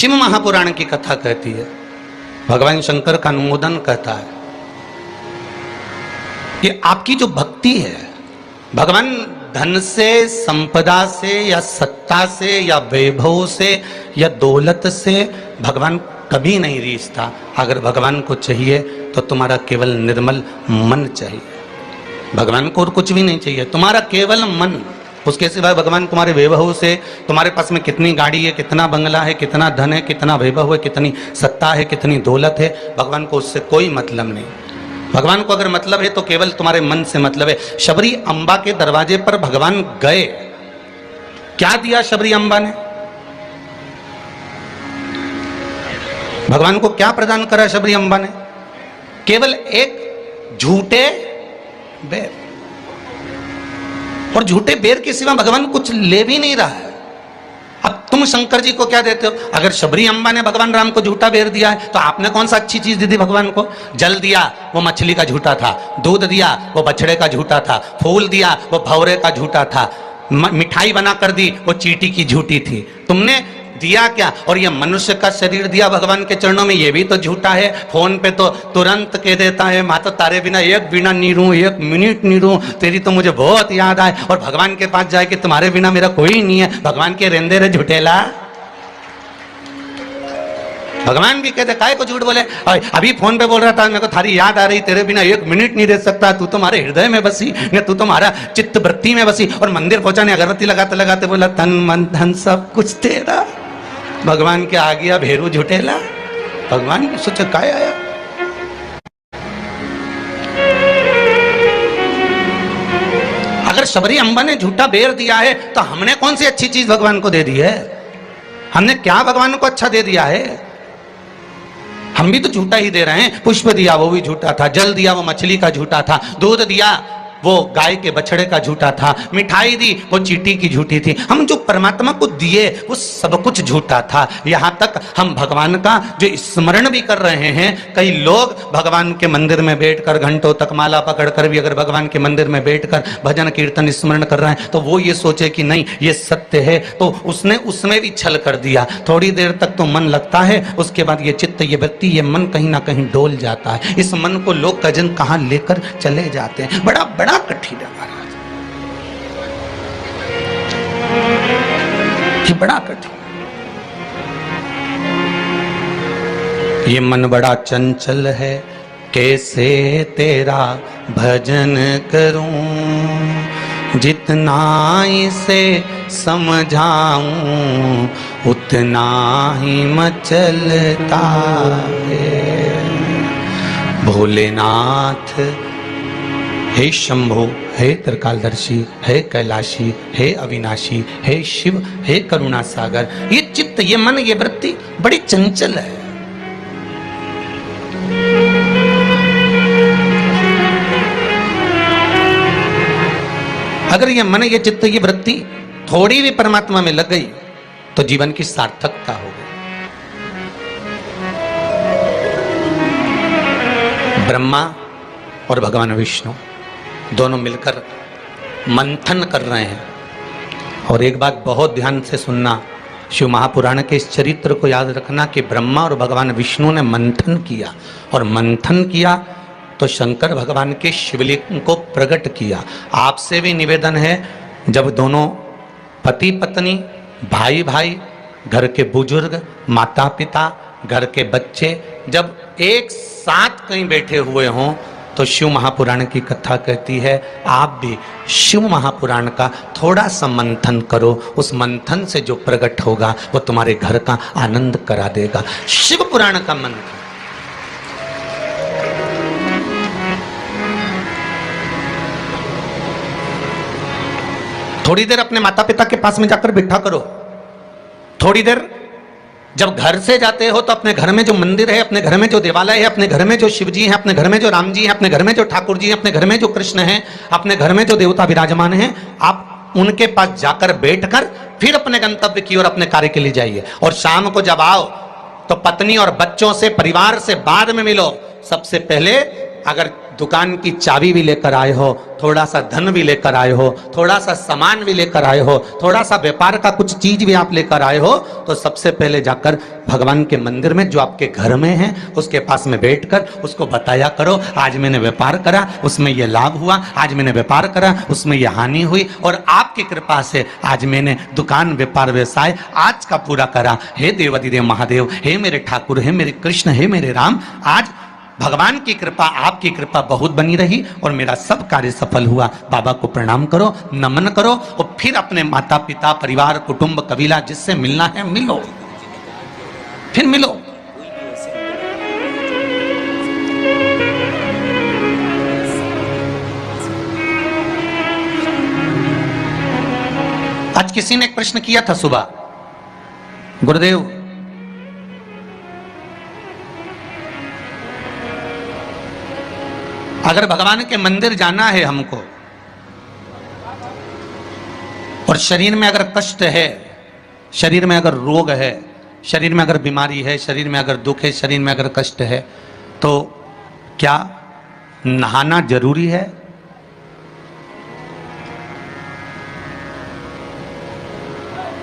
शिव महापुराण की कथा कहती है, भगवान शंकर का अनुमोदन कहता है कि आपकी जो भक्ति है, भगवान धन से, संपदा से या सत्ता से या वैभव से या दौलत से भगवान कभी नहीं रीझता। अगर भगवान को चाहिए तो तुम्हारा केवल निर्मल मन चाहिए, भगवान को और कुछ भी नहीं चाहिए, तुम्हारा केवल मन। उसके सिवाय भगवान तुम्हारे वैभव से, तुम्हारे पास में कितनी गाड़ी है, कितना बंगला है, कितना धन है, कितना वैभव है, कितनी सत्ता है, कितनी दौलत है, भगवान को उससे कोई मतलब नहीं। भगवान को अगर मतलब है तो केवल तुम्हारे मन से मतलब है। शबरी अम्बा के दरवाजे पर भगवान गए, क्या दिया शबरी अम्बा ने? भगवान को क्या प्रदान करा शबरी अम्बा ने? केवल एक झूठे बेर, और झूठे बेर के सिवा भगवान कुछ ले भी नहीं रहा है। अब तुम शंकर जी को क्या देते हो? अगर शबरी अम्बा ने भगवान राम को झूठा बेर दिया है तो आपने कौन सा अच्छी चीज दी थी भगवान को? जल दिया वो मछली का झूठा था, दूध दिया वो बछड़े का झूठा था, फूल दिया वो भौरे का झूठा था, मिठाई बना कर दी वो चींटी की झूठी थी। तुमने दिया क्या? और ये मनुष्य का शरीर दिया भगवान के चरणों में, ये भी तो झूठा है। फोन पे तो तुरंत कह देता है माता तारे बिना एक बिना नहीं रहूं, एक मिनट नहीं रहूं, तेरी तो मुझे बहुत याद आए। और भगवान के पास जाए कि तुम्हारे बिना मेरा कोई नहीं है। भगवान के रेंदे रे झूठेला। भगवान भी कहते काय को झूठ बोले? अभी फोन पे बोल रहा था मेरे को थारी याद आ रही, तेरे बिना एक मिनट नहीं रह सकता, तू तुम्हारे हृदय में बसी, तू तुम्हारा चित्त वृत्ति में बसी। और मंदिर पहुंचाने अगरबत्ती लगाते लगाते बोला तन मन धन सब कुछ तेरा। भगवान के आ गया भेरू झुटेला। भगवान की सोचा काय आया। अगर शबरी अम्बा ने झूठा बेर दिया है तो हमने कौन सी अच्छी चीज भगवान को दे दी है? हमने क्या भगवान को अच्छा दे दिया है? हम भी तो झूठा ही दे रहे हैं। पुष्प दिया वो भी झूठा था, जल दिया वो मछली का झूठा था, दूध दिया वो गाय के बछड़े का झूठा था, मिठाई दी वो चींटी की झूठी थी। हम जो परमात्मा को दिए वो सब कुछ झूठा था। यहां तक हम भगवान का जो स्मरण भी कर रहे हैं, कई लोग भगवान के मंदिर में बैठकर घंटों तक माला पकड़कर भी अगर भगवान के मंदिर में बैठकर भजन कीर्तन स्मरण कर रहे हैं तो वो ये सोचे कि नहीं ये सत्य है, तो उसने उसमें भी छल कर दिया। थोड़ी देर तक तो मन लगता है, उसके बाद ये चित्त, ये वृत्ति, ये मन कहीं ना कहीं डोल जाता है। इस मन को लोग कजन कहां लेकर चले जाते हैं। बड़ा बड़ा कठिन है महाराज, ये बड़ा कठिन। ये मन बड़ा चंचल है, कैसे तेरा भजन करूं, जितना इसे समझाऊं उतना ही मचलता है। भोलेनाथ, हे शंभो, हे त्रिकालदर्शी, हे कैलाशी, हे अविनाशी, हे शिव, हे करुणा सागर। ये चित्त, ये मन, ये वृत्ति बड़ी चंचल है। अगर ये मन, ये चित्त, ये वृत्ति थोड़ी भी परमात्मा में लग गई तो जीवन की सार्थकता हो गई। ब्रह्मा और भगवान विष्णु दोनों मिलकर मंथन कर रहे हैं। और एक बात बहुत ध्यान से सुनना, शिव महापुराण के इस चरित्र को याद रखना कि ब्रह्मा और भगवान विष्णु ने मंथन किया, और मंथन किया तो शंकर भगवान के शिवलिंग को प्रकट किया। आपसे भी निवेदन है, जब दोनों पति पत्नी, भाई भाई, घर के बुजुर्ग, माता पिता, घर के बच्चे जब एक साथ कहीं बैठे हुए हों तो शिव महापुराण की कथा कहती है आप भी शिव महापुराण का थोड़ा सा मंथन करो। उस मंथन से जो प्रकट होगा वो तुम्हारे घर का आनंद करा देगा। शिव पुराण का मंथन। थोड़ी देर अपने माता पिता के पास में जाकर बैठा करो। थोड़ी देर जब घर से जाते हो तो अपने घर में जो मंदिर है, अपने घर में जो देवालय है, अपने घर में जो शिव जी हैं, अपने घर में जो राम जी हैं, अपने घर में जो ठाकुर जी हैं, अपने घर में जो कृष्ण हैं, अपने घर में जो देवता विराजमान हैं, आप उनके पास जाकर बैठकर फिर अपने गंतव्य की ओर अपने कार्य के लिए जाइए। और शाम को जब आओ तो पत्नी और बच्चों से, परिवार से बाद में मिलो। सबसे पहले अगर दुकान की चाबी भी लेकर आए हो, थोड़ा सा धन भी लेकर आए हो, थोड़ा सा सामान भी लेकर आए हो, थोड़ा सा व्यापार का कुछ चीज भी आप लेकर आए हो, तो सबसे पहले जाकर भगवान के मंदिर में जो आपके घर में है उसके पास में बैठकर उसको बताया करो, आज मैंने व्यापार करा उसमें यह लाभ हुआ, आज मैंने व्यापार करा उसमें यह हानि हुई, और आपकी कृपा से आज मैंने दुकान व्यापार व्यवसाय आज का पूरा करा। हे देवाधिदेव महादेव, हे मेरे ठाकुर, हे मेरे कृष्ण, हे मेरे राम, आज भगवान की कृपा, आपकी कृपा बहुत बनी रही और मेरा सब कार्य सफल हुआ। बाबा को प्रणाम करो, नमन करो और फिर अपने माता पिता, परिवार, कुटुंब, कबीला जिससे मिलना है मिलो, फिर मिलो। आज किसी ने एक प्रश्न किया था सुबह, गुरुदेव अगर भगवान के मंदिर जाना है हमको और शरीर में अगर कष्ट है, शरीर में अगर रोग है, शरीर में अगर बीमारी है, शरीर में अगर दुख है, शरीर में अगर कष्ट है, तो क्या नहाना जरूरी है?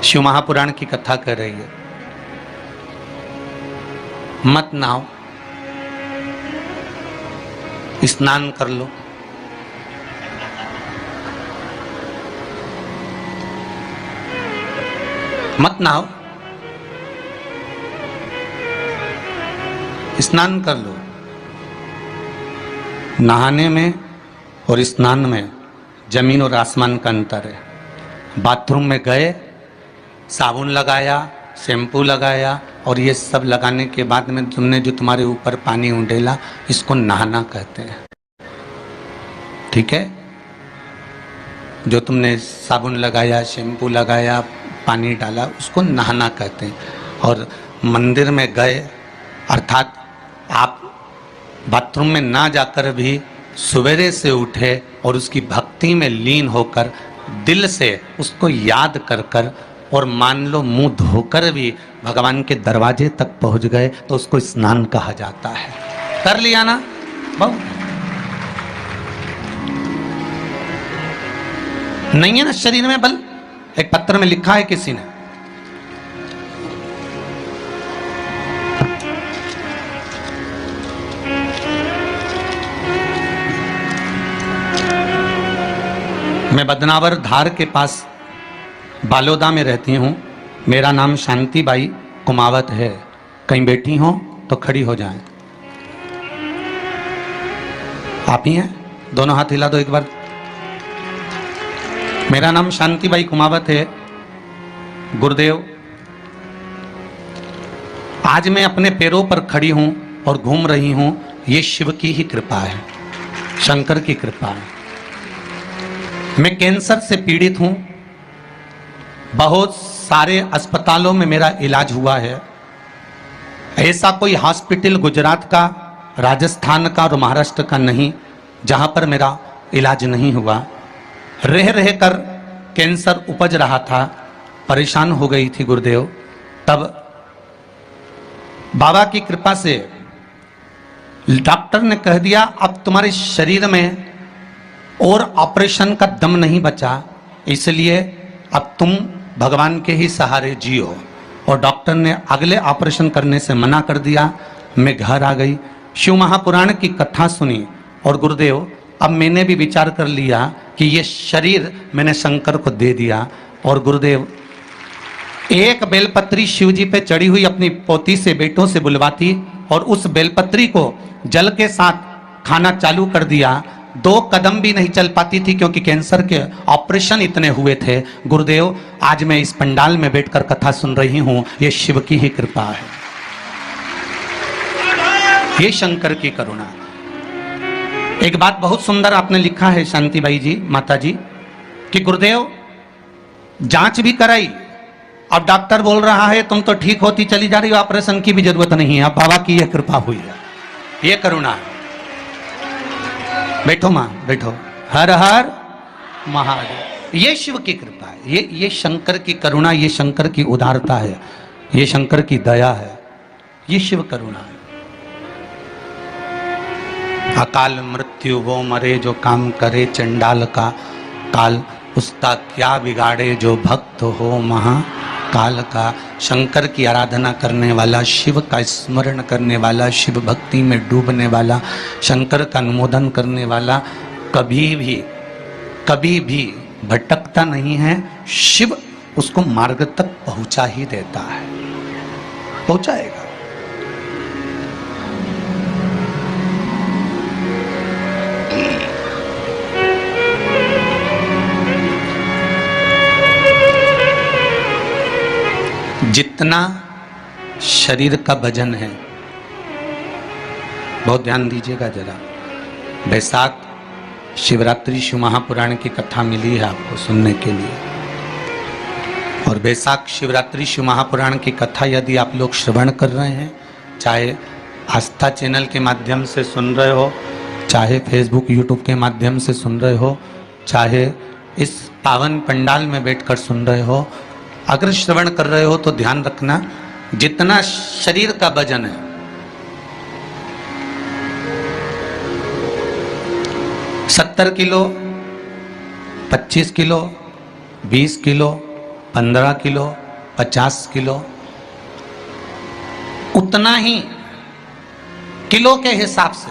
शिव महापुराण की कथा कर रही है, मत नहाओ, स्नान कर लो। मत नहाओ, स्नान कर लो। नहाने में और स्नान में जमीन और आसमान का अंतर है। बाथरूम में गए, साबुन लगाया, शैम्पू लगाया और ये सब लगाने के बाद में तुमने जो तुम्हारे ऊपर पानी उंडेला, इसको नहाना कहते हैं। ठीक है, जो तुमने साबुन लगाया, शैम्पू लगाया, पानी डाला, उसको नहाना कहते हैं। और मंदिर में गए अर्थात आप बाथरूम में ना जाकर भी सवेरे से उठे और उसकी भक्ति में लीन होकर दिल से उसको याद कर कर और मान लो मुंह धोकर भी भगवान के दरवाजे तक पहुंच गए तो उसको स्नान कहा जाता है। कर लिया ना बहु? नहीं है ना शरीर में बल? एक पत्र में लिखा है किसी ने, मैं बदनावर धार के पास बालोदा में रहती हूँ, मेरा नाम शांति बाई कुमावत है, कहीं बैठी हो तो खड़ी हो जाएं। आप ही हैं? दोनों हाथ हिला दो एक बार। मेरा नाम शांति बाई कुमावत है। गुरुदेव, आज मैं अपने पैरों पर खड़ी हूं और घूम रही हूं, ये शिव की ही कृपा है, शंकर की कृपा है। मैं कैंसर से पीड़ित हूं, बहुत सारे अस्पतालों में मेरा इलाज हुआ है। ऐसा कोई हॉस्पिटल गुजरात का, राजस्थान का और महाराष्ट्र का नहीं जहां पर मेरा इलाज नहीं हुआ। रह रह कर कैंसर उपज रहा था, परेशान हो गई थी गुरुदेव। तब बाबा की कृपा से डॉक्टर ने कह दिया अब तुम्हारे शरीर में और ऑपरेशन का दम नहीं बचा, इसलिए अब तुम भगवान के ही सहारे जियो। और डॉक्टर ने अगले ऑपरेशन करने से मना कर दिया। मैं घर आ गई, शिव महापुराण की कथा सुनी और गुरुदेव अब मैंने भी विचार कर लिया कि ये शरीर मैंने शंकर को दे दिया। और गुरुदेव एक बेलपत्री शिव जी पे चढ़ी हुई अपनी पोती से, बेटों से बुलवाती और उस बेलपत्री को जल के साथ खाना चालू कर दिया। 2 कदम भी नहीं चल पाती थी क्योंकि कैंसर के ऑपरेशन इतने हुए थे। गुरुदेव आज मैं इस पंडाल में बैठकर कथा सुन रही हूं, ये शिव की ही कृपा है, ये शंकर की करुणा। एक बात बहुत सुंदर आपने लिखा है शांतिबाई जी, माता जी, कि गुरुदेव जांच भी कराई, अब डॉक्टर बोल रहा है तुम तो ठीक होती चली जा रही हो, ऑपरेशन की भी जरूरत नहीं है। अब बाबा की यह कृपा हुई है, ये करुणा है। बैठो मां, बैठो। हर हर महादेव। ये शिव की कृपा है, ये शंकर की करुणा, ये शंकर की उदारता है, ये शंकर की दया है, ये शिव करुणा है। अकाल मृत्यु वो मरे जो काम करे चंडाल का, काल उसका क्या बिगाड़े जो भक्त हो महाकाल का। शंकर की आराधना करने वाला, शिव का स्मरण करने वाला, शिव भक्ति में डूबने वाला, शंकर का अनुमोदन करने वाला कभी भी भटकता नहीं है। शिव उसको मार्ग तक पहुंचा ही देता है, पहुंचाएगा। जितना शरीर का वजन है, बहुत ध्यान दीजिएगा जरा। बैसाख शिवरात्रि शिव महापुराण की कथा मिली है आपको सुनने के लिए, और बैसाख शिवरात्रि शिव महापुराण की कथा यदि आप लोग श्रवण कर रहे हैं, चाहे आस्था चैनल के माध्यम से सुन रहे हो, चाहे फेसबुक यूट्यूब के माध्यम से सुन रहे हो, चाहे इस पावन पंडाल में बैठकर सुन रहे हो, अगर श्रवण कर रहे हो तो ध्यान रखना, जितना शरीर का वजन है, 70 kilo, 25 kilo, 20 kilo, 15 kilo, 50 kilo, उतना ही किलो के हिसाब से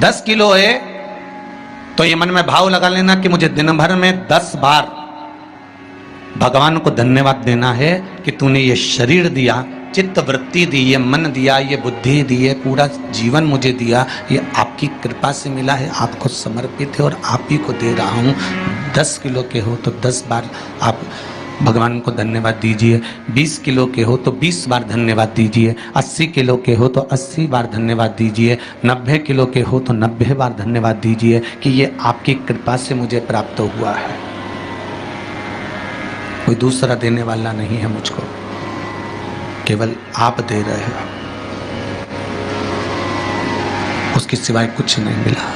10 किलो है तो ये मन में भाव लगा लेना कि मुझे दिन भर में 10 बार भगवान को धन्यवाद देना है कि तूने ये शरीर दिया, चित्त वृत्ति दी, ये मन दिया, ये बुद्धि दी, ये पूरा जीवन मुझे दिया, ये आपकी कृपा से मिला है, आपको समर्पित है और आप ही को दे रहा हूँ। 10 किलो के हो तो 10 बार आप भगवान को धन्यवाद दीजिए, 20 किलो के हो तो 20 बार धन्यवाद दीजिए, 80 किलो के हो तो 80 बार धन्यवाद दीजिए, 90 किलो के हो तो 90 बार धन्यवाद दीजिए कि ये आपकी कृपा से मुझे प्राप्त हुआ है, कोई दूसरा देने वाला नहीं है मुझको, केवल आप दे रहे हो, उसके सिवाय कुछ नहीं मिला।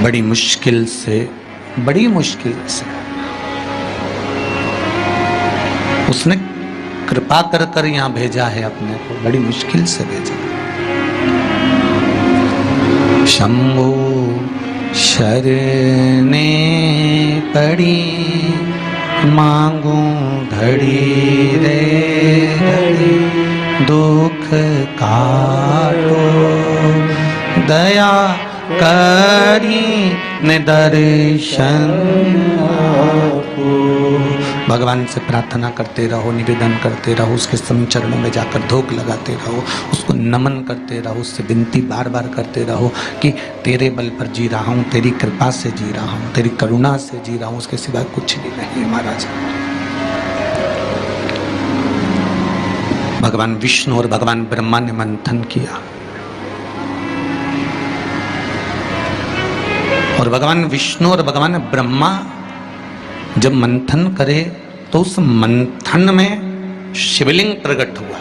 बड़ी मुश्किल से उसने कृपा कर कर यहाँ भेजा है अपने को, बड़ी मुश्किल से भेजा। शंभो शरणे पड़ी मांगू घड़ी रे घड़ी, दुख काटो दया करी ने दर्शन आपको। भगवान से प्रार्थना करते रहो, निवेदन करते रहो, उसके सम चरणों में जाकर धूप लगाते रहो, उसको नमन करते रहो, उससे विनती बार बार करते रहो कि तेरे बल पर जी रहा हूँ, तेरी कृपा से जी रहा हूँ, तेरी करुणा से जी रहा हूँ, उसके सिवाय कुछ भी नहीं महाराज। भगवान विष्णु और भगवान ब्रह्मा ने मंथन किया, और भगवान विष्णु और भगवान ब्रह्मा जब मंथन करे तो उस मंथन में शिवलिंग प्रकट हुआ।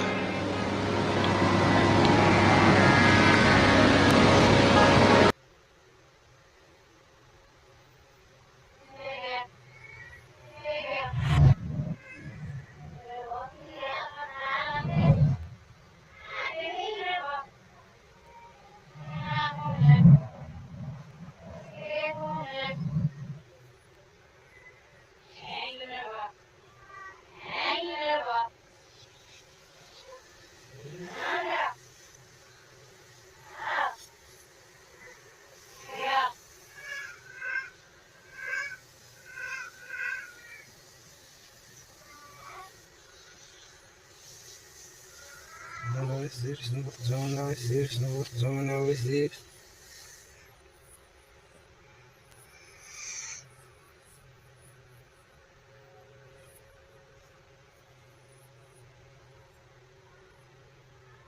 Zona,